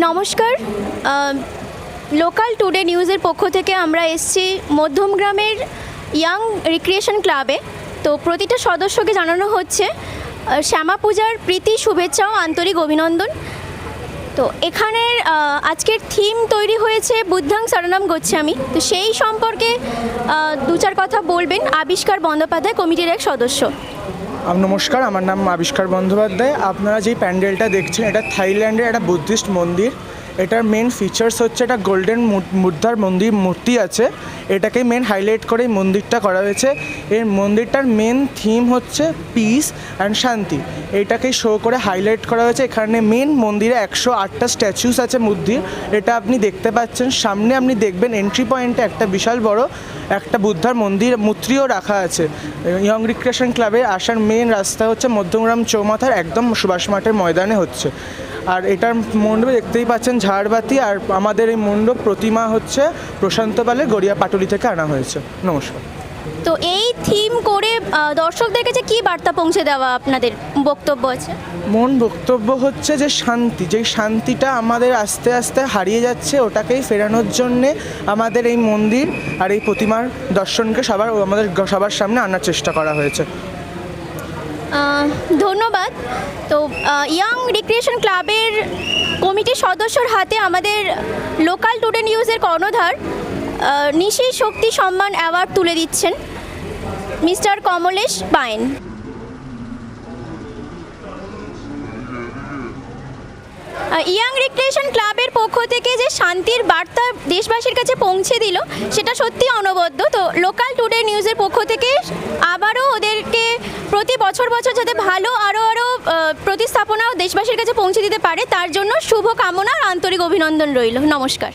নমস্কার, local today নিউজের পক্ষ থেকে আমরা এসেছি মধ্যমগ্রামের ইয়াং রিক্রিয়েশন ক্লাবে। তো প্রতিটা সদস্যকে জানানো হচ্ছে শ্যামা পূজার প্রীতি, শুভেচ্ছা ও আন্তরিক অভিনন্দন। তো এখানের আজকের থিম তৈরি হয়েছে বুদ্ধাং শরণম গচ্ছামি। তো সেই সম্পর্কে দু চার কথা বলবেন আবিষ্কার বন্দ্যোপাধ্যায়, কমিটির এক সদস্য। নমস্কার, আমার নাম আবিষ্কার বন্দ্যোপাধ্যায়। আপনারা যেই প্যান্ডেলটা দেখছেন এটা থাইল্যান্ডের একটা বুদ্ধিস্ট মন্দির। এটার মেন ফিচার্স হচ্ছে এটা গোল্ডেন মুদ্রার মূর্তি আছে, এটাকে মেন হাইলাইট করে এই মন্দিরটা করা হয়েছে। এই মন্দিরটার মেন থিম হচ্ছে পিস অ্যান্ড শান্তি, এইটাকে শো করে হাইলাইট করা হয়েছে। এখানে মেন মন্দিরে 108টা স্ট্যাচুস আছে বুদ্ধির, এটা আপনি দেখতে পাচ্ছেন। সামনে আপনি দেখবেন এন্ট্রি পয়েন্টে একটা বিশাল বড় একটা বুদ্ধার মূর্তিও রাখা আছে। ইয়ং রিক্রিয়েশন ক্লাবে আসার মেন রাস্তা হচ্ছে মধ্যমগ্রাম চৌমাথার একদম সুভাষ মাঠের ময়দানে হচ্ছে। আর এটার মণ্ডপে দেখতেই পাচ্ছেন ঝাড়বাতি, আর আমাদের এই মণ্ডপ প্রতিমা হচ্ছে প্রশান্ত পালের গড়িয়া পাটুলি থেকে আনা হয়েছে। নমস্কার। তো এই থিম করে দর্শকদের কাছে কী বার্তা পৌঁছে দেওয়া আপনাদের বক্তব্য আছে? বক্তব্য হচ্ছে যে শান্তি, যেই শান্তিটা আমাদের আস্তে আস্তে হারিয়ে যাচ্ছে, ওটাকেই ফেরানোর জন্যে আমাদের এই মন্দির আর এই প্রতিমার দর্শনকে আমাদের সবার সামনে আনার চেষ্টা করা হয়েছে। ধন্যবাদ। তো ইয়াং রিক্রিয়েশন ক্লাবের কমিটির সদস্যর হাতে আমাদের লোকাল টুডে নিউজের কর্ণধার নিশি শক্তি সম্মান অ্যাওয়ার্ড তুলে দিচ্ছেন মিস্টার কমলেশ পায়েন। ইয়াং রিক্রিয়েশন ক্লাবের পক্ষ থেকে যে শান্তির বার্তা দেশবাসীর কাছে পৌঁছে দিল সেটা সত্যি অনবদ্য। তো লোকাল টুডে নিউজের পক্ষ থেকে আবারও ওদেরকে প্রতি বছর যাতে ভালো আরও প্রতিস্থাপনাও দেশবাসীর কাছে পৌঁছে দিতে পারে তার জন্য শুভ কামনা আর আন্তরিক অভিনন্দন রইল। নমস্কার।